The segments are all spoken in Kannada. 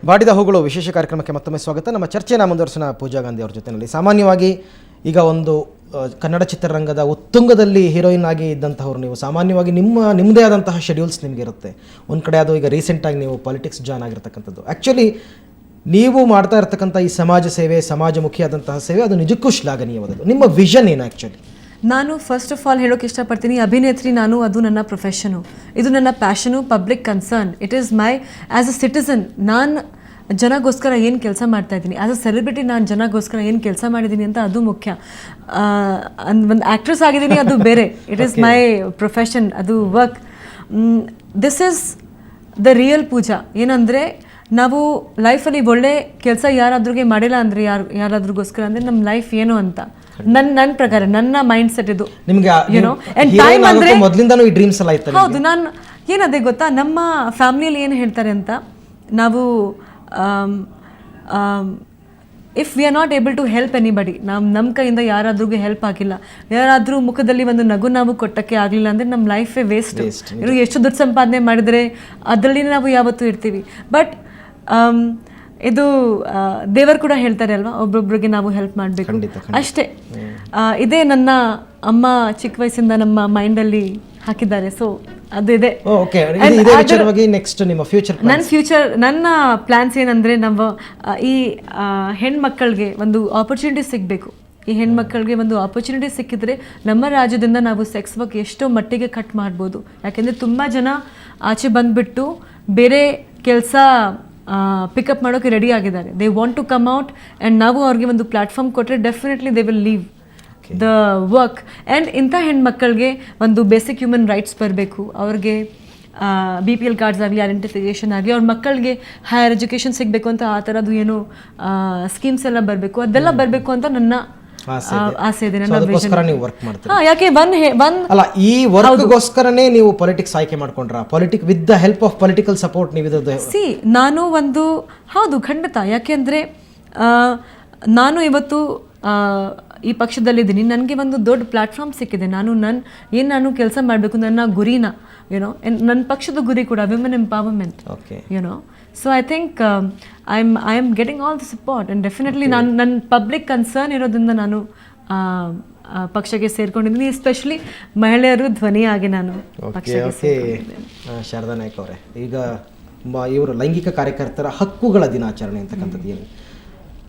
ಬಾಡಿದ ಹೂಗಳು ವಿಶೇಷ ಕಾರ್ಯಕ್ರಮಕ್ಕೆ ಮತ್ತೊಮ್ಮೆ ಸ್ವಾಗತ. ನಮ್ಮ ಚರ್ಚೆನ ಮುಂದುವರಿಸೋಣ ಪೂಜಾ ಗಾಂಧಿ ಅವರ ಜೊತೆಯಲ್ಲಿ. ಸಾಮಾನ್ಯವಾಗಿ ಈಗ ಒಂದು ಕನ್ನಡ ಚಿತ್ರರಂಗದ ಉತ್ತುಂಗದಲ್ಲಿ ಹೀರೋಯಿನ್ ಆಗಿ ಇದ್ದಂತಹವ್ರು ನೀವು. ಸಾಮಾನ್ಯವಾಗಿ ನಿಮ್ಮದೇ ಆದಂತಹ ಶೆಡ್ಯೂಲ್ಸ್ ನಿಮಗಿರುತ್ತೆ. ಒಂದು ಕಡೆ ಅದು ಈಗ ರೀಸೆಂಟಾಗಿ ನೀವು ಪಾಲಿಟಿಕ್ಸ್ ಜಾಯ್ನ್ ಆಗಿರ್ತಕ್ಕಂಥದ್ದು. ಆ್ಯಕ್ಚುಲಿ ನೀವು ಮಾಡ್ತಾ ಇರ್ತಕ್ಕಂಥ ಈ ಸಮಾಜ ಸೇವೆ, ಸಮಾಜಮುಖಿಯಾದಂತಹ ಸೇವೆ, ಅದು ನಿಜಕ್ಕೂ ಶ್ಲಾಘನೀಯವಾದದ್ದು. ನಿಮ್ಮ ವಿಷನ್ ಏನು ಆ್ಯಕ್ಚುಲಿ? ನಾನು ಫಸ್ಟ್ ಆಫ್ ಆಲ್ ಹೇಳೋಕೆ ಇಷ್ಟಪಡ್ತೀನಿ, ಅಭಿನೇತ್ರಿ ನಾನು, ಅದು ನನ್ನ ಪ್ರೊಫೆಷನು, ಇದು ನನ್ನ passion, public concern. It is my as a citizen ನಾನು ಜನಗೋಸ್ಕರ ಏನು ಕೆಲಸ ಮಾಡ್ತಾ ಇದ್ದೀನಿ, ಆ್ಯಸ್ ಅ ಸೆಲೆಬ್ರಿಟಿ ನಾನು ಜನಗೋಸ್ಕರ ಏನು ಕೆಲಸ ಮಾಡಿದ್ದೀನಿ ಅಂತ ಅದು ಮುಖ್ಯ. ಒಂದು ಆ್ಯಕ್ಟ್ರೆಸ್ ಆಗಿದ್ದೀನಿ, ಅದು ಬೇರೆ. ಇಟ್ ಈಸ್ ಮೈ ಪ್ರೊಫೆಷನ್, ಅದು work. This is the real Pooja. ಏನಂದರೆ ನಾವು ಲೈಫಲ್ಲಿ ಒಳ್ಳೆ ಕೆಲಸ ಯಾರಾದ್ರೂ ಮಾಡಿಲ್ಲ ಅಂದರೆ ಯಾರಾದ್ರಿಗೋಸ್ಕರ ಅಂದರೆ ನಮ್ಮ ಲೈಫ್ ಏನು ಅಂತ ನನ್ನ ಪ್ರಕಾರ, ನನ್ನ ಮೈಂಡ್ ಸೆಟ್ ಇದು. ಹೌದು, ನಾನು ಏನದೇ ಗೊತ್ತಾ, ನಮ್ಮ ಫ್ಯಾಮಿಲಿಯಲ್ಲಿ ಏನು ಹೇಳ್ತಾರೆ ಅಂತ, ನಾವು if we are not able to help anybody, ನಮ್ಮ ಕೈಯಿಂದ ಯಾರಾದ್ರೂ ಹೆಲ್ಪ್ ಆಗಿಲ್ಲ, ಯಾರಾದರೂ ಮುಖದಲ್ಲಿ ಒಂದು ನಗು ನಾವು ಕೊಟ್ಟಕ್ಕೆ ಆಗಲಿಲ್ಲ ಅಂದರೆ ನಮ್ಮ ಲೈಫೇ ವೇಸ್ಟ್. ಎಷ್ಟು ದುಡ್ಡು ಸಂಪಾದನೆ ಮಾಡಿದರೆ ಅದರಲ್ಲಿ ನಾವು ಯಾವತ್ತೂ ಇರ್ತೀವಿ. ಬಟ್ ಇದು ದೇವರು ಕೂಡ ಹೇಳ್ತಾರೆ ಅಲ್ವಾ, ಒಬ್ಬೊಬ್ರಿಗೆ ನಾವು ಹೆಲ್ಪ್ ಮಾಡಬೇಕು ಅಷ್ಟೇ. ಇದೇ ನನ್ನ ಅಮ್ಮ ಚಿಕ್ಕ ವಯಸ್ಸಿಂದ ನಮ್ಮ ಮೈಂಡಲ್ಲಿ ಹಾಕಿದ್ದಾರೆ. ಸೊ ಅದು ಇದೆ. ನನ್ನ ಪ್ಲಾನ್ಸ್ ಏನಂದರೆ, ನಮ್ಮ ಈ ಹೆಣ್ಮಕ್ಕಳಿಗೆ ಒಂದು ಆಪರ್ಚುನಿಟಿ ಸಿಗಬೇಕು. ಈ ಹೆಣ್ಮಕ್ಕಳಿಗೆ ಒಂದು ಆಪರ್ಚುನಿಟಿ ಸಿಕ್ಕಿದ್ರೆ ನಮ್ಮ ರಾಜ್ಯದಿಂದ ನಾವು ಸೆಕ್ಸ್ ವರ್ಕ್ ಎಷ್ಟೋ ಮಟ್ಟಿಗೆ ಕಟ್ ಮಾಡ್ಬೋದು. ಯಾಕೆಂದರೆ ತುಂಬ ಜನ ಆಚೆ ಬಂದುಬಿಟ್ಟು ಬೇರೆ ಕೆಲಸ ಪಿಕಪ್ ಮಾಡೋಕ್ಕೆ ರೆಡಿ ಆಗಿದ್ದಾರೆ. They want to come out and ನಾವು ಅವ್ರಿಗೆ ಒಂದು ಪ್ಲ್ಯಾಟ್ಫಾರ್ಮ್ ಕೊಟ್ಟರೆ definitely they will leave the work. And ಇಂಥ ಹೆಣ್ಮಕ್ಕಳಿಗೆ ಒಂದು ಬೇಸಿಕ್ ಹ್ಯೂಮನ್ ರೈಟ್ಸ್ ಬರಬೇಕು. ಅವ್ರಿಗೆ BPL ಕಾರ್ಡ್ಸ್ ಆಗಲಿ, ಐಡೆಂಟಿಫಿಕೇಷನ್ ಆಗಲಿ, ಅವ್ರ ಮಕ್ಕಳಿಗೆ ಹೈಯರ್ ಎಜುಕೇಷನ್ ಸಿಗಬೇಕು ಅಂತ ಆ ಥರದ್ದು ಏನೋ ಸ್ಕೀಮ್ಸ್ ಎಲ್ಲ ಬರಬೇಕು. ಅದೆಲ್ಲ ಬರಬೇಕು ಅಂತ ನನ್ನ ಆಸೆ ಇದೆ, ನನ್ನ ವಿಷನ್. ಯಾಕೆ ಅಲ್ಲ, ಈ ವರ್ಕ್ಗೋಸ್ಕರನೇ ನೀವು ಪಾಲಿಟಿಕ್ಸ್ ಆಯ್ಕೆ ಮಾಡ್ಕೊಂಡ್ರ? With the help of political support ನೀವು ನಾನು ಒಂದು ಹೌದು, ಖಂಡಿತ. ಯಾಕೆಂದರೆ ನಾನು ಇವತ್ತು ಈ ಪಕ್ಷದಲ್ಲಿದ್ದೀನಿ, ನನಗೆ ಒಂದು ದೊಡ್ಡ ಪ್ಲ್ಯಾಟ್ಫಾರ್ಮ್ ಸಿಕ್ಕಿದೆ. ನಾನು ಕೆಲಸ ಮಾಡಬೇಕು, ನನ್ನ ಗುರಿನ ಯುನೋ, ನನ್ನ ಪಕ್ಷದ ಗುರಿ ಕೂಡ women empowerment, YONO. So I think I am getting all the support and definitely ನನ್ನ ಪಬ್ಲಿಕ್ ಕನ್ಸರ್ನ್ ಇರೋದ್ರಿಂದ ನಾನು ಪಕ್ಷಕ್ಕೆ ಸೇರ್ಕೊಂಡಿದ್ದೀನಿ. ಎಸ್ಪೆಷಲಿ ಮಹಿಳೆಯರು ಧ್ವನಿಯಾಗಿ ನಾನು ಪಕ್ಷಕ್ಕೆ ಸೇರ್ಕೊಂಡಿದ್ದೀನಿ. ಶಾರದಾ ನಾಯ್ಕ ಅವರೇ, ಈಗ ಇವರು ಲೈಂಗಿಕ ಕಾರ್ಯಕರ್ತರ ಹಕ್ಕುಗಳ ದಿನಾಚರಣೆ ಅಂತಕ್ಕಂಥದ್ದು ಏನು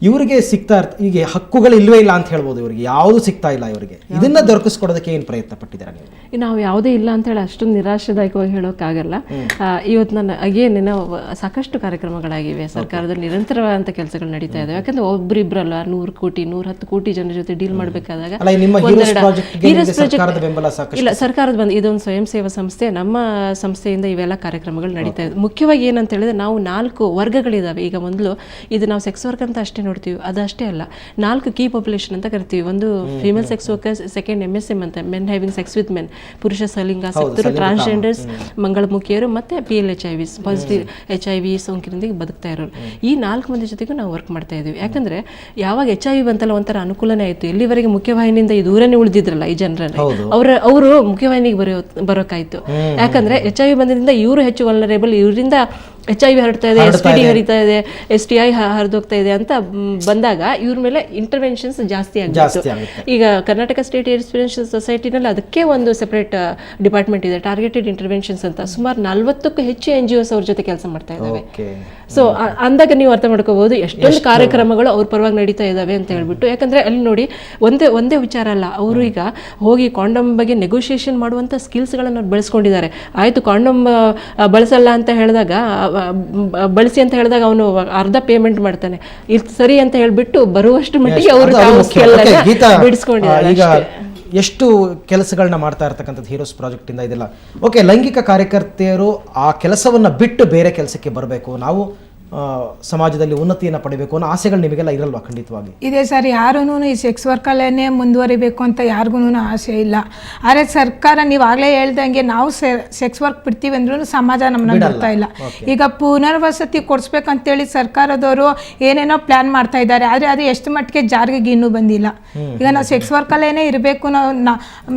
ಇವರಿಗೆ ಸಿಗ್ತಾ ಈಗ ಹಕ್ಕುಗಳು ಇಲ್ವೇ ಇಲ್ಲ ಅಂತ ಹೇಳ್ಬೋದು. ಇವರಿಗೆ ಯಾವುದು ಸಿಗ್ತಾ ಇಲ್ಲ. ಇವರಿಗೆ ಇದನ್ನ ದೊರಕಿಸ್ಕೊಡೋದಕ್ಕೆ ಏನು ಪ್ರಯತ್ನ ಪಟ್ಟಿದ್ದಾರೆ ನೀವು? ನಾವು ಯಾವುದೇ ಇಲ್ಲ ಅಂತ ಹೇಳಿ ಅಷ್ಟೊಂದು ನಿರಾಶಾದಾಯಕವಾಗಿ ಹೇಳೋಕ್ಕಾಗಲ್ಲ. ಇವತ್ತು ನಾನು ಸಾಕಷ್ಟು ಕಾರ್ಯಕ್ರಮಗಳಾಗಿವೆ. ಸರ್ಕಾರದಲ್ಲಿ ನಿರಂತರವಾದಂಥ ಕೆಲಸಗಳು ನಡೀತಾ ಇದ್ದಾವೆ. ಯಾಕಂದ್ರೆ ಒಬ್ಬರಿಬ್ಬರಲ್ಲ, 100 ಕೋಟಿ 110 ಕೋಟಿ ಜನರ ಜೊತೆ ಡೀಲ್ ಮಾಡಬೇಕಾದಾಗ ಇಲ್ಲ, ಸರ್ಕಾರದ ಬಂದು ಇದೊಂದು ಸ್ವಯಂ ಸೇವಾ ಸಂಸ್ಥೆ, ನಮ್ಮ ಸಂಸ್ಥೆಯಿಂದ ಇವೆಲ್ಲ ಕಾರ್ಯಕ್ರಮಗಳು ನಡೀತಾ ಇದೆ. ಮುಖ್ಯವಾಗಿ ಏನಂತ ಹೇಳಿದ್ರೆ, ನಾವು 4 ವರ್ಗಗಳಿದ್ದಾವೆ. ಈಗ ಮೊದಲು ಇದು ನಾವು ಸೆಕ್ಸ್ ವರ್ಕ್ ಅಂತ ಅಷ್ಟೇ ನೋಡ್ತೀವಿ, ಅದಷ್ಟೇ ಅಲ್ಲ, 4 ಕೀ ಪಾಪ್ಯುಲೇಷನ್ ಅಂತ ಕರಿತೀವಿ. ಒಂದು female sex workers, second MSM ಅಂತ men having sex with men, ಪುರುಷ ಸಲಿಂಗಾಸಕ್ತರು, ಟ್ರಾನ್ಸ್ಜೆಂಡರ್ಸ್, ಮಂಗಳಮುಖಿಯರು, ಮತ್ತು PLHIVs, ಪಾಸಿಟಿವ್ HIV ಸೋಂಕಿನೊಂದಿಗೆ ಬದುಕ್ತಾ ಇರೋರು. ಈ 4 ಮಂದಿ ಜೊತೆಗೂ ನಾವು ವರ್ಕ್ ಮಾಡ್ತಾ ಇದ್ದೀವಿ. ಯಾಕಂದರೆ ಯಾವಾಗ HIV ಬಂತಲ್ಲ ಒಂಥರ ಅನುಕೂಲನೇ ಆಯಿತು. ಎಲ್ಲಿವರೆಗೆ ಮುಖ್ಯವಾಹಿನಿಯಿಂದ ಈ ದೂರನೇ ಉಳಿದಿದ್ರಲ್ಲ ಈ ಜನರನ್ನ, ಅವರು ಮುಖ್ಯವಾಹಿನಿಗೆ ಬರೋಕ್ಕಾಯಿತು. ಯಾಕಂದರೆ HIV ಬಂದಿದ್ದರಿಂದ ಇವರು ಹೆಚ್ಚು ವಲ್ನರೇಬಲ್, ಇವರಿಂದ HIV ಹರಡ್ತಾ ಇದೆ, STD ಹರಿತಾ ಇದೆ, STI ಹರಿದೋಗ್ತಾ ಇದೆ ಅಂತ ಬಂದಾಗ ಇವ್ರ ಮೇಲೆ ಇಂಟರ್ವೆನ್ಷನ್ಸ್ ಜಾಸ್ತಿ ಆಗುತ್ತೆ. ಈಗ ಕರ್ನಾಟಕ ಸ್ಟೇಟ್ ಏಡ್ಸ್ ಪ್ರಿವೆನ್ಷನ್ ಸೊಸೈಟಿನಲ್ಲಿ ಅದಕ್ಕೆ ಒಂದು ಸೆಪರೇಟ್ ಡಿಪಾರ್ಟ್ಮೆಂಟ್ ಇದೆ, ಟಾರ್ಗೆಟೆಡ್ ಇಂಟರ್ವೆನ್ಷನ್ಸ್ ಅಂತ. ಸುಮಾರು 40ಕ್ಕೂ ಹೆಚ್ಚು NGOs ಅವ್ರ ಜೊತೆ ಕೆಲಸ ಮಾಡ್ತಾ ಇದ್ದಾವೆ. ಸೊ ಅಂದಾಗ ನೀವು ಅರ್ಥ ಮಾಡ್ಕೋಬಹುದು ಎಷ್ಟೊಂದು ಕಾರ್ಯಕ್ರಮಗಳು ಅವ್ರ ಪರವಾಗಿ ನಡೀತಾ ಇದ್ದಾವೆ ಅಂತ ಹೇಳ್ಬಿಟ್ಟು. ಯಾಕಂದ್ರೆ ಅಲ್ಲಿ ನೋಡಿ, ಒಂದೇ ವಿಚಾರ ಅಲ್ಲ, ಅವರು ಈಗ ಹೋಗಿ ಕಾಂಡಮ್ ಬಗ್ಗೆ ನೆಗೋಷಿಯೇಷನ್ ಮಾಡುವಂಥ ಸ್ಕಿಲ್ಸ್ಗಳನ್ನು ಬೆಳೆಸ್ಕೊಂಡಿದ್ದಾರೆ. ಆಯಿತು, ಕಾಂಡಮ್ ಬಳಸಲ್ಲ ಅಂತ ಹೇಳಿದಾಗ, ಬಳಸಿ ಅಂತ ಹೇಳಿದಾಗ ಅವನು ಅರ್ಧ ಪೇಮೆಂಟ್ ಮಾಡ್ತಾನೆ, ಇದು ಸರಿ ಅಂತ ಹೇಳ್ಬಿಟ್ಟು ಬರುವಷ್ಟು ಮಟ್ಟಿಗೆ ಅವರು ಬಿಡಿಸ್ಕೊಂಡಿದ್ದಾರೆ. ಈಗ ಎಷ್ಟು ಕೆಲಸಗಳನ್ನ ಮಾಡ್ತಾ ಇರ್ತಕ್ಕಂಥದ್ದು ಹೀರೋಸ್ ಪ್ರಾಜೆಕ್ಟ್ ಇಂದ ಇದೆಲ್ಲ ಓಕೆ. ಲೈಂಗಿಕ ಕಾರ್ಯಕರ್ತೆಯರು ಆ ಕೆಲಸವನ್ನ ಬಿಟ್ಟು ಬೇರೆ ಕೆಲಸಕ್ಕೆ ಬರಬೇಕು, ನಾವು ಸಮಾಜದಲ್ಲಿ ಉನ್ನತಿಯನ್ನು ಪಡಿಬೇಕು ಅನ್ನೋ ಆಸೆಗಳು ನಿಮಗೆಲ್ಲ ಇರಲ್ವಾ? ಖಂಡಿತವಾಗಿ ಇದೆ ಸರ್. ಯಾರೂ ಈ ಸೆಕ್ಸ್ ವರ್ಕಲ್ಲೇ ಮುಂದುವರಿಬೇಕು ಅಂತ ಯಾರಿಗೂ ಆಸೆ ಇಲ್ಲ. ಆದರೆ ಸರ್ಕಾರ, ನೀವು ಆಗಲೇ ಹೇಳ್ದಂಗೆ, ನಾವು ಸೆಕ್ಸ್ ವರ್ಕ್ ಬಿಡ್ತೀವಿ ಅಂದ್ರೂ ಸಮಾಜ ನಮ್ಮನ್ನ ಬಿಡ್ತಾ ಇಲ್ಲ. ಈಗ ಪುನರ್ವಸತಿ ಕೊಡಿಸ್ಬೇಕಂತೇಳಿ ಸರ್ಕಾರದವರು ಏನೇನೋ ಪ್ಲಾನ್ ಮಾಡ್ತಾ ಇದ್ದಾರೆ. ಆದರೆ ಅದು ಎಷ್ಟು ಮಟ್ಟಿಗೆ ಜಾರಿಗೆ ಇನ್ನೂ ಬಂದಿಲ್ಲ. ಈಗ ನಾವು ಸೆಕ್ಸ್ ವರ್ಕಲ್ಲೇ ಇರಬೇಕು.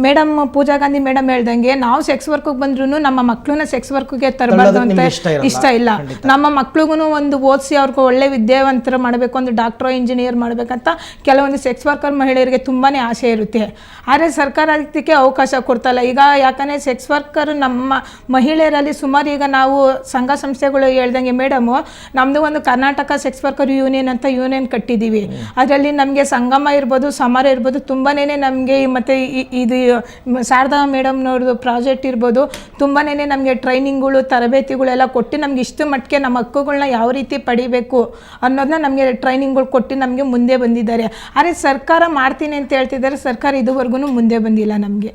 ಮೇಡಮ್ ಪೂಜಾ ಗಾಂಧಿ ಮೇಡಮ್ ಹೇಳ್ದಂಗೆ, ನಾವು ಸೆಕ್ಸ್ ವರ್ಕ್ಗೆ ಬಂದ್ರೂ ನಮ್ಮ ಮಕ್ಕಳನ್ನ ಸೆಕ್ಸ್ ವರ್ಕ್ಗೆ ತರಬಾರ್ದು ಅಂತ ಇಷ್ಟ ಇಲ್ಲ. ನಮ್ಮ ಮಕ್ಳಿಗೂ ಒಂದು ಓದಿಸಿ ಅವ್ರಿಗೆ ಒಳ್ಳೆ ವಿದ್ಯಾವಂತರ ಮಾಡಬೇಕು, ಒಂದು ಡಾಕ್ಟ್ರೋ ಇಂಜಿನಿಯರ್ ಮಾಡಬೇಕಂತ ಕೆಲವೊಂದು ಸೆಕ್ಸ್ ವರ್ಕರ್ ಮಹಿಳೆಯರಿಗೆ ತುಂಬಾ ಆಸೆ ಇರುತ್ತೆ. ಆದರೆ ಸರ್ಕಾರ ಅದಕ್ಕೆ ಅವಕಾಶ ಕೊಡ್ತಲ್ಲ. ಈಗ ಯಾಕಂದರೆ ಸೆಕ್ಸ್ ವರ್ಕರ್ ನಮ್ಮ ಮಹಿಳೆಯರಲ್ಲಿ ಸುಮಾರು ಈಗ ನಾವು ಸಂಘ ಸಂಸ್ಥೆಗಳು ಹೇಳ್ದಂಗೆ ಮೇಡಮು, ನಮ್ಮದು ಒಂದು ಕರ್ನಾಟಕ ಸೆಕ್ಸ್ ವರ್ಕರ್ ಯೂನಿಯನ್ ಅಂತ ಯೂನಿಯನ್ ಕಟ್ಟಿದ್ದೀವಿ. ಅದರಲ್ಲಿ ನಮಗೆ ಸಂಗಮ ಇರ್ಬೋದು, ಸಮರ ಇರ್ಬೋದು, ತುಂಬಾ ನಮಗೆ ಮತ್ತು ಇದು ಶಾರದಾ ಮೇಡಮ್ನವ್ರದ್ದು ಪ್ರಾಜೆಕ್ಟ್ ಇರ್ಬೋದು, ತುಂಬಾ ನಮಗೆ ಟ್ರೈನಿಂಗ್ಗಳು ತರಬೇತಿಗಳೆಲ್ಲ ಕೊಟ್ಟು ನಮ್ಗೆ ಇಷ್ಟು ಮಟ್ಟಿಗೆ ನಮ್ಮ ಹಕ್ಕುಗಳನ್ನ ಯಾವ ರೀತಿ ಪಡಿಬೇಕು ಅನ್ನೋದನ್ನ ನಮಗೆ ಟ್ರೈನಿಂಗ್ಗಳು ಕೊಟ್ಟು ನಮಗೆ ಮುಂದೆ ಬಂದಿದ್ದಾರೆ. ಆದರೆ ಸರ್ಕಾರ ಮಾಡ್ತೀನಿ ಅಂತ ಹೇಳ್ತಿದ್ದಾರೆ, ಸರ್ಕಾರ ಇದುವರೆಗೂ ಮುಂದೆ ಬಂದಿಲ್ಲ ನಮಗೆ.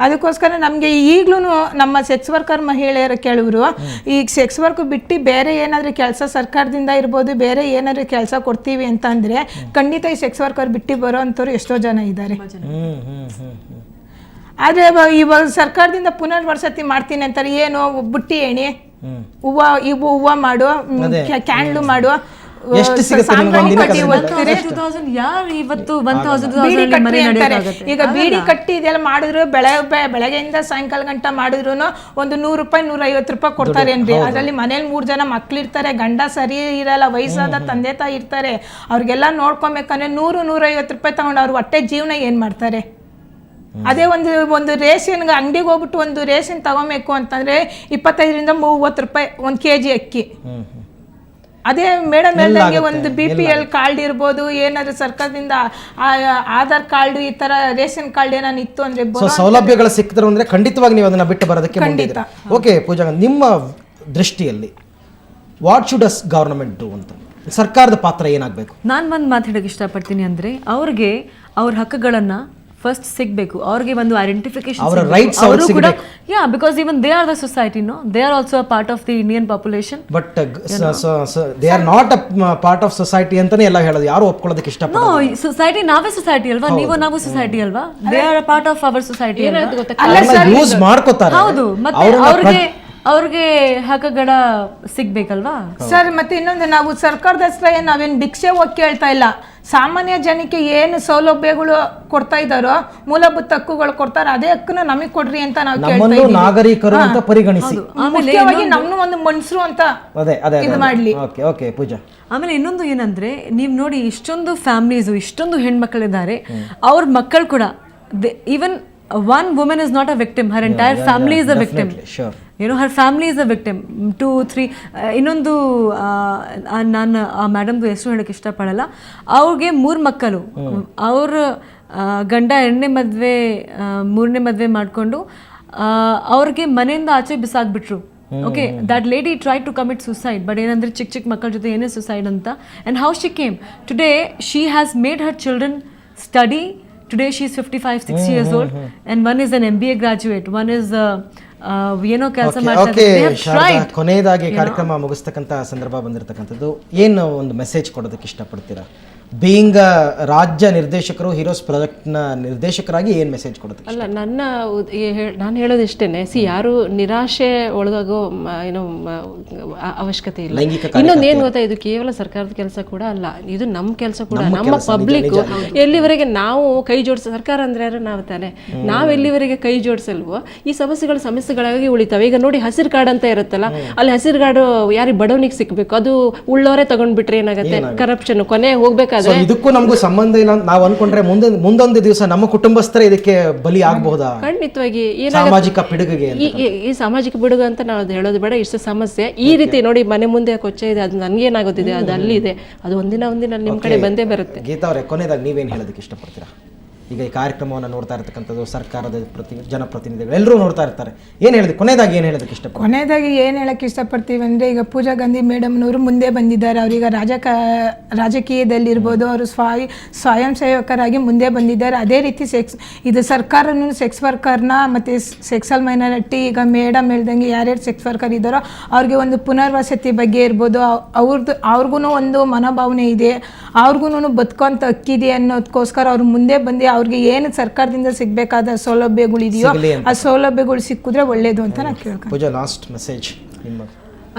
ಅದಕ್ಕೋಸ್ಕರ ನಮಗೆ ಈಗಲೂ ನಮ್ಮ ಸೆಕ್ಸ್ ವರ್ಕರ್ ಮಹಿಳೆಯರ ಕೆಲವರು ಈಗ ಸೆಕ್ಸ್ ವರ್ಕ್ ಬಿಟ್ಟು ಬೇರೆ ಏನಾದರೂ ಕೆಲಸ ಸರ್ಕಾರದಿಂದ ಇರ್ಬೋದು, ಬೇರೆ ಏನಾದರೂ ಕೆಲಸ ಕೊಡ್ತೀವಿ ಅಂತ ಅಂದರೆ ಖಂಡಿತ ಈ ಸೆಕ್ಸ್ ವರ್ಕರ್ ಬಿಟ್ಟು ಬರೋ ಅಂಥವ್ರು ಎಷ್ಟೋ ಜನ ಇದ್ದಾರೆ. ಆದರೆ ಇವಾಗ ಸರ್ಕಾರದಿಂದ ಪುನರ್ವಸತಿ ಮಾಡ್ತೀನಿ ಅಂತಾರೆ. ಏನು ಬುಟ್ಟಿ ಎಣಿ, ಹೂವು ಮಾಡು, ಕ್ಯಾಂಡ್ಲು ಮಾಡು, ಈಗ ಬೀಡಿ ಕಟ್ಟಿ ಇದೆಲ್ಲ ಮಾಡಿದ್ರು ಬೆಳಗ್ಗೆಯಿಂದ ಸಾಯಂಕಾಲ ಗಂಟ ಮಾಡಿದ್ರು ಒಂದು 100 ರೂಪಾಯಿ 150 ರೂಪಾಯಿ ಕೊಡ್ತಾರೇನ್ರಿ. ಅದರಲ್ಲಿ ಮನೇಲಿ 3 ಜನ ಮಕ್ಳಿರ್ತಾರೆ, ಗಂಡ ಸರಿ ಇರಲ್ಲ, ವಯಸ್ಸಾದ ತಂದೆ ತಾಯಿ ಇರ್ತಾರೆ, ಅವ್ರಿಗೆಲ್ಲ ನೋಡ್ಕೊಬೇಕಂದ್ರೆ 100-150 ರೂಪಾಯಿ ತಗೊಂಡು ಅವ್ರ ಹೊಟ್ಟೆ ಜೀವನ ಏನ್ ಮಾಡ್ತಾರೆ? ಅದೇ ಒಂದು ರೇಷನ್ ಅಂಗಡಿಗೆ ಹೋಗ್ಬಿಟ್ಟು ಒಂದು ರೇಷನ್ ತಗೋಬೇಕು ಅಂತಂದ್ರೆ 25-30 ರೂಪಾಯಿ 1 kg ಅಕ್ಕಿ. ಅದೇ ಮೇಡಮ್ ಹೇಳ್ದಂಗೆ ಒಂದು BPL ಕಾರ್ಡ್ ಇರ್ಬೋದು, ಏನಾದ್ರು ಸರ್ಕಾರದಿಂದ ಆಧಾರ್ ಕಾರ್ಡ್, ಈ ತರ ರೇಷನ್ ಕಾರ್ಡ್ ಏನಾದ್ರು ಇತ್ತು ಅಂದ್ರೆ ಸೌಲಭ್ಯಗಳು ಸಿಕ್ಕಿದ್ರು ಅಂದ್ರೆ ಖಂಡಿತವಾಗಿ ನೀವು ಅದನ್ನ ಬಿಟ್ಟು ಬರೋದಕ್ಕೆ ಖಂಡಿತ. ಓಕೆ ಪೂಜಾ, ನಿಮ್ಮ ದೃಷ್ಟಿಯಲ್ಲಿ what should us government do ಅಂತ, ಸರ್ಕಾರದ ಪಾತ್ರ ಏನಾಗಬೇಕು? ನಾನು ಒಂದು ಮಾತಾಡೋಕೆ ಇಷ್ಟಪಡ್ತೀನಿ ಅಂದರೆ ಅವ್ರಿಗೆ ಅವ್ರ ಹಕ್ಕುಗಳನ್ನು ಫಸ್ಟ್ ಸಿಗಬೇಕು. ಅವ್ರಿಗೆ ಒಂದು ಐಡೆಂಟಿಫಿಕೇಶನ್, ಅವರು ಕೂಡ because even they are the society, no they are also a part of the Indian population. But they are not a part of society ಅಂತಾನೆ ಎಲ್ಲ ಹೇಳೋದು, ಯಾರು ಒಪ್ಕೊಳ್ಳೋದಕ್ಕೆ ಇಷ್ಟಪಡಲ್ಲ. ನೋ, ಸೊಸೈಟಿ ನಾವೇ ಸೊಸೈಟಿ ಅಲ್ವಾ, ನಾವು ಸೊಸೈಟಿ ಅಲ್ವಾ, they are a part of our society. Use ಮಾಡ್ಕೋತಾರೆ. ಹೌದು, ಮತ್ತೆ ಅವ್ರಿಗೆ ಹಕ್ಕುಗಳ ಸಿಗ್ಬೇಕಲ್ವಾ ಸರ್. ಮತ್ತೆ ಇನ್ನೊಂದು, ನಾವು ಸರ್ಕಾರದ ಹತ್ರ ನಾವೇನು ಭಿಕ್ಷೆ ಹೋಗಿ ಕೇಳ್ತಾ ಇಲ್ಲ, ಸಾಮಾನ್ಯ ಜನಕ್ಕೆ ಏನು ಸೌಲಭ್ಯಗಳು ಕೊಡ್ತಾ ಇದ್ದಾರೋ, ಮೂಲಭೂತ ಹಕ್ಕುಗಳು ಕೊಡ್ತಾರೆ, ಅದೇ ಹಕ್ಕನ್ನ ನಮಗೆ ಕೊಡ್ರಿ ಅಂತ ನಾವು ಕೇಳ್ತಾ ಇದ್ದೀವಿ. ನಾಗರಿಕರು ಅಂತ ಪರಿಗಣಿಸಿ, ಮುಖ್ಯವಾಗಿ ನಮ್ಮನ್ನು ಒಂದು ಮನುಷ್ಯರು ಅಂತ ಇದು ಮಾಡ್ಲಿ. ಓಕೆ ಪೂಜಾ, ಆಮೇಲೆ ಇನ್ನೊಂದು ಏನಂದ್ರೆ, ನೀವು ನೋಡಿ ಇಷ್ಟೊಂದು ಫ್ಯಾಮಿಲೀಸು, ಇಷ್ಟೊಂದು ಹೆಣ್ಮಕ್ಳಿದ್ದಾರೆ, ಅವ್ರ ಮಕ್ಕಳು ಕೂಡ even one woman is not a victim, her entire family is a victim. Sure. You know, her family is a victim. 2, 3 ಇನ್ನೊಂದು ನಾನು ಆ ಮೇಡಮ್ದು ಹೆಸರು ಹೇಳಕ್ಕೆ ಇಷ್ಟಪಡಲ್ಲ. ಅವ್ರಿಗೆ 3 ಮಕ್ಕಳು, ಅವ್ರ ಗಂಡ 2ನೇ ಮದುವೆ 3ನೇ ಮದುವೆ ಮಾಡಿಕೊಂಡು ಅವ್ರಿಗೆ ಮನೆಯಿಂದ ಆಚೆ ಬಿಸಾಕ್ಬಿಟ್ರು. Okay, that lady try to commit suicide, but ಏನಂದ್ರೆ ಚಿಕ್ಕ ಮಕ್ಕಳ ಜೊತೆ ಏನೇ ಸುಸೈಡ್ ಅಂತ. And how she came today, she has made her children study. Today she is 55-60 years old, and one is an MBA graduate, one is ಏನೋ ಕೆಲಸ ಮಾಡ್ತಾರೆ. ಕೊನೆಯದಾಗಿ ಕಾರ್ಯಕ್ರಮ ಮುಗಿಸ್ತಕ್ಕಂಥ ಸಂದರ್ಭ ಬಂದಿರತಕ್ಕಂಥದ್ದು, ಏನು ಒಂದು ಮೆಸೇಜ್ ಕೊಡೋದಕ್ಕೆ ಇಷ್ಟಪಡ್ತೀರಾ? ಬೀಯಿಂಗ್ ರಾಜ್ಯ ನಿರ್ದೇಶಕರು, ಹೀರೋಸ್ ಪ್ರಾಜೆಕ್ಟ್ನ ನಿರ್ದೇಶಕರಾಗಿ ಏನು ಮೆಸೇಜ್ ಕೊಡೋದಕ್ಕೆ? ಅಲ್ಲ, ನಾನು ಹೇಳೋದಿಷ್ಟೇನೆ, ಯಾರು ನಿರಾಶೆ ಒಳಗಾಗೋ ಏನೋ ಅವಶ್ಯಕತೆ ಇಲ್ಲ. ಇನ್ನೊಂದು ಏನು ಗೊತ್ತಾ, ಇದು ಕೇವಲ ಸರ್ಕಾರದ ಕೆಲಸ ಕೂಡ ಅಲ್ಲ, ಇದು ನಮ್ಮ ಕೆಲಸ ಕೂಡ, ನಮ್ಮ ಪಬ್ಲಿಕ್. ಎಲ್ಲಿವರೆಗೆ ನಾವು ಕೈ ಸರ್ಕಾರ ಅಂದ್ರೆ ಯಾರು? ನಾವು ತಾನೆ. ನಾವು ಎಲ್ಲಿವರೆಗೆ ಕೈ ಜೋಡಿಸಲ್ವೋ ಈ ಸಮಸ್ಯೆಗಳಾಗಿ ಉಳಿತಾವೆ. ಈಗ ನೋಡಿ, ಹಸಿರು ಕಾರ್ಡ್ ಅಂತ ಇರುತ್ತಲ್ಲ, ಅಲ್ಲಿ ಹಸಿರು ಕಾರ್ಡು ಯಾರಿಗೆ ಬಡವನಿಗೆ ಸಿಕ್ಬೇಕು, ಅದು ಉಳ್ಳವರೇ ತಗೊಂಡ್ಬಿಟ್ರೆ ಏನಾಗುತ್ತೆ? ಕರಪ್ಷನ್ ಕೊನೆ ಹೋಗ್ಬೇಕಾದ್ರೆ. ಇದಕ್ಕೂ ನಮಗೂ ಸಂಬಂಧ ಇಲ್ಲ ನಾವು ಅನ್ಕೊಂಡ್ರೆ ಮುಂದೊಂದು ದಿವಸ ನಮ್ಮ ಕುಟುಂಬಸ್ಥರೇ ಇದಕ್ಕೆ ಬಲಿ ಆಗಬಹುದಾ? ಖಂಡಿತವಾಗಿ. ಸಾಮಾಜಿಕ ಪಿಡುಗಿಗೆ, ಈ ಸಾಮಾಜಿಕ ಪಿಡುಗು ಅಂತ ನಾವು ಹೇಳೋದು ಬೇಡ. ಇಷ್ಟು ಸಮಸ್ಯೆ ಈ ರೀತಿ ನೋಡಿ, ಮನೆ ಮುಂದೆ ಕೊಚ್ಚೆ ಇದೆ, ಅದು ನನ್ಗೇನಾಗುತ್ತಿದೆ, ಅದು ಅಲ್ಲಿದೆ, ಅದು ಒಂದಿನ ನಿಮ್ಮ ಕಡೆ ಬಂದೇ ಬರುತ್ತೆ. ಗೀತಾ ಅವರೇ, ಕೊನೆಯದಾಗಿ ನೀವೇನು ಹೇಳೋದಕ್ಕೆ ಇಷ್ಟಪಡ್ತೀರಾ? ಈಗ ಈ ಕಾರ್ಯಕ್ರಮವನ್ನು ನೋಡ್ತಾ ಇರ್ತಕ್ಕಂಥದ್ದು ಸರ್ಕಾರದ ಜನಪ್ರತಿನಿಧಿಗಳು ಎಲ್ಲರೂ ನೋಡ್ತಾ ಇರ್ತಾರೆ, ಏನು ಹೇಳಿದೆ ಕೊನೆಯದಾಗಿ ಏನು ಹೇಳೋದಕ್ಕೆ ಇಷ್ಟಪಡ್ತೀವಿ? ಕೊನೆಯದಾಗಿ ಏನು ಹೇಳಕ್ಕೆ ಇಷ್ಟಪಡ್ತೀವಿ ಅಂದರೆ, ಈಗ ಪೂಜಾ ಗಾಂಧಿ ಮೇಡಮ್ನವರು ಮುಂದೆ ಬಂದಿದ್ದಾರೆ. ಅವರೀಗ ರಾಜಕೀಯದಲ್ಲಿರ್ಬೋದು, ಅವರು ಸ್ವಯಂ ಸೇವಕರಾಗಿ ಮುಂದೆ ಬಂದಿದ್ದಾರೆ. ಅದೇ ರೀತಿ ಇದು ಸರ್ಕಾರನೂ ಸೆಕ್ಸ್ ವರ್ಕರ್ನ ಮತ್ತು ಸೆಕ್ಸಲ್ ಮೈನಾರಿಟಿ, ಈಗ ಮೇಡಮ್ ಹೇಳ್ದಂಗೆ ಯಾರ್ಯಾರು ಸೆಕ್ಸ್ ವರ್ಕರ್ ಇದ್ದಾರೋ ಅವ್ರಿಗೆ ಒಂದು ಪುನರ್ವಸತಿ ಬಗ್ಗೆ ಇರ್ಬೋದು, ಅವ್ರಿಗೂ ಒಂದು ಮನೋಭಾವನೆ ಇದೆ, ಅವ್ರಿಗೂ ಬದುಕೋಂಥ ಹಕ್ಕಿದೆ ಅನ್ನೋದಕ್ಕೋಸ್ಕರ ಅವ್ರು ಮುಂದೆ ಬಂದು ಅವ್ರಿಗೆ ಏನು ಸರ್ಕಾರದಿಂದ ಸಿಗಬೇಕಾದ ಸೌಲಭ್ಯಗಳಿದೆಯೋ ಆ ಸೌಲಭ್ಯಗಳು ಸಿಕ್ಕಿದ್ರೆ ಒಳ್ಳೇದು ಅಂತ ನಾನು ಕೇಳ್ತೀನಿ. ಪೂಜಾ, ಲಾಸ್ಟ್ ಮೆಸೇಜ್ ನಿಮ್ಮ?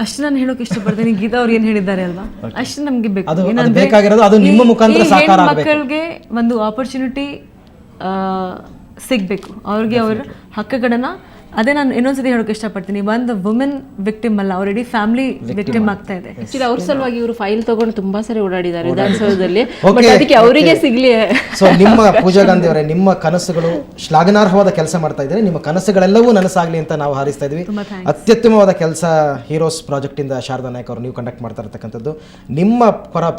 ಅಷ್ಟು ನಾನು ಹೇಳೋಕೆ ಇಷ್ಟಪಡ್ತೀನಿ. ಗೀತಾ ಅವ್ರು ಏನು ಹೇಳಿದ್ದಾರೆ ಅಲ್ವಾ, ಅಷ್ಟು ನಮಗೆ ಬೇಕು. ಮಕ್ಕಳಿಗೆ ಒಂದು ಆಪರ್ಚುನಿಟಿ ಸಿಗಬೇಕು, ಅವ್ರಿಗೆ ಅವರ ಹಕ್ಕುಗಳನ್ನ ಅದೇ ನಾನು ಇನ್ನೊಂದ್ಸತಿ ಹೇಳೋಕೆ ಇಷ್ಟಪಡ್ತೀನಿ, ಒಂದು ವುಮೆನ್ ವಿಕ್ಟಿಮ್ ಅಲ್ಲ, ಆಲ್ರೆಡಿ ಫ್ಯಾಮಿಲಿ ವಿಕ್ಟಿಮ್ ಆಗ್ತಾ ಇದೆ. ಆಕ್ಚುಲಿ ಅವ್ರ ಸಲುವಾಗಿ ಇವರು ಫೈಲ್ ತಗೊಂಡು ತುಂಬಾ ಸರಿ ಓಡಾಡಿದ್ದಾರೆ ವಿಧಾನಸೌಧದಲ್ಲಿ. ಬಟ್ ಅದಕ್ಕೆ ಅವರಿಗೆ ಸಿಗ್ಲಿ. ಸೊ ನಿಮ್ಮ ಪೂಜಾ ಗಾಂಧಿ ಅವರೇ, ನಿಮ್ಮ ಕನಸುಗಳು ಶ್ಲಾಘನಾರ್ಹವಾದ ಕೆಲಸ ಮಾಡ್ತಾ ಇದ್ದಾರೆ. ನಿಮ್ಮ ಕನಸುಗಳೆಲ್ಲವೂ ನನಸಾಗ್ಲಿ ಅಂತ ನಾವು ಹಾರೈಸ್ತಾ ಇದ್ವಿ. ಅತ್ಯುತ್ತಮವಾದ ಕೆಲಸ ಹೀರೋಸ್ ಪ್ರಾಜೆಕ್ಟ್ ಇಂದ ಶಾರದಾ ನಾಯಕ್ ಅವರು ನೀವು ಕಂಡಕ್ಟ್ ಮಾಡ್ತಾ ಇರ್ತಕ್ಕಂಥದ್ದು. ನಿಮ್ಮ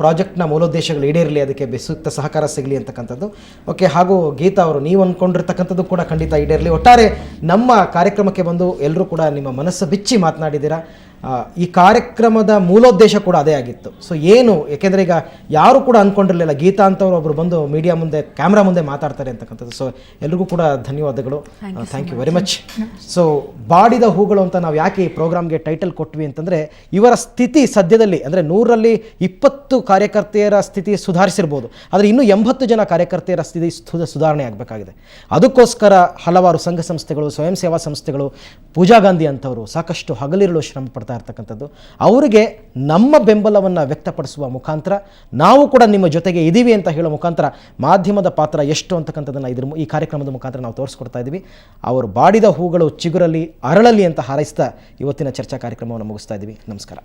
ಪ್ರಾಜೆಕ್ಟ್ನ ಮೂಲೋದ್ದೇಶಗಳು ಈಡೇರಲಿ, ಅದಕ್ಕೆ ಸೂಕ್ತ ಸಹಕಾರ ಸಿಗಲಿ ಅಂತಕ್ಕಂಥದ್ದು. ಓಕೆ, ಹಾಗೂ ಗೀತಾ ಅವರು ನೀವು ಅಂದ್ಕೊಂಡಿರ್ತಕ್ಕಂಥದ್ದು ಕೂಡ ಖಂಡಿತ ಈಡೇರಲಿ. ಒಟ್ಟಾರೆ ನಮ್ಮ ಕಾರ್ಯಕ್ರಮಕ್ಕೆ ಬಂದು ಎಲ್ಲರೂ ಕೂಡ ನಿಮ್ಮ ಮನಸ್ಸು ಬಿಚ್ಚಿ ಮಾತನಾಡಿದ್ದೀರಾ. ಈ ಕಾರ್ಯಕ್ರಮದ ಮೂಲೋದ್ದೇಶ ಕೂಡ ಅದೇ ಆಗಿತ್ತು. ಸೊ ಏನು, ಯಾಕೆಂದರೆ ಈಗ ಯಾರು ಕೂಡ ಅಂದ್ಕೊಂಡಿರಲಿಲ್ಲ ಗೀತಾ ಅಂತವ್ರು ಒಬ್ಬರು ಬಂದು ಮೀಡಿಯಾ ಮುಂದೆ ಕ್ಯಾಮ್ರಾ ಮುಂದೆ ಮಾತಾಡ್ತಾರೆ ಅಂತಕ್ಕಂಥದ್ದು. ಸೊ ಎಲ್ರಿಗೂ ಕೂಡ ಧನ್ಯವಾದಗಳು. Thank you very much. So ಬಾಡಿದ ಹೂಗಳು ಅಂತ ನಾವು ಯಾಕೆ ಈ ಪ್ರೋಗ್ರಾಮ್ಗೆ ಟೈಟಲ್ ಕೊಟ್ವಿ ಅಂತಂದರೆ, ಇವರ ಸ್ಥಿತಿ ಸದ್ಯದಲ್ಲಿ ಅಂದರೆ 100ರಲ್ಲಿ 20 ಕಾರ್ಯಕರ್ತೆಯರ ಸ್ಥಿತಿ ಸುಧಾರಿಸಿರ್ಬೋದು, ಆದರೆ ಇನ್ನೂ 80 ಜನ ಕಾರ್ಯಕರ್ತೆಯರ ಸ್ಥಿತಿ ಸುಧಾರಣೆ ಆಗಬೇಕಾಗಿದೆ. ಅದಕ್ಕೋಸ್ಕರ ಹಲವಾರು ಸಂಘ ಸಂಸ್ಥೆಗಳು, ಸ್ವಯಂ ಸೇವಾ ಸಂಸ್ಥೆಗಳು, ಪೂಜಾ ಗಾಂಧಿ ಅಂತವರು ಸಾಕಷ್ಟು ಹಗಲಿರುಳು ಶ್ರಮ ಪಡ್ತಾ ಇರ್ತಕ್ಕಂಥದ್ದು. ಅವರಿಗೆ ನಮ್ಮ ಬೆಂಬಲವನ್ನು ವ್ಯಕ್ತಪಡಿಸುವ ಮುಖಾಂತರ ನಾವು ಕೂಡ ನಿಮ್ಮ ಜೊತೆಗೆ ಇದ್ದೀವಿ ಅಂತ ಹೇಳೋ ಮುಖಾಂತರ ಮಾಧ್ಯಮದ ಪಾತ್ರ ಎಷ್ಟು ಅಂತಕ್ಕಂಥದ್ದನ್ನು ಈ ಕಾರ್ಯಕ್ರಮದ ಮುಖಾಂತರ ನಾವು ತೋರಿಸ್ಕೊಡ್ತಾ ಇದ್ದೀವಿ. ಅವರು ಬಾಡಿದ ಹೂಗಳು ಚಿಗುರಲಿ ಅರಳಲಿ ಅಂತ ಹಾರೈಸ್ತಾ ಇವತ್ತಿನ ಚರ್ಚಾ ಕಾರ್ಯಕ್ರಮವನ್ನು ಮುಗಿಸ್ತಾ ಇದ್ದೀವಿ. ನಮಸ್ಕಾರ.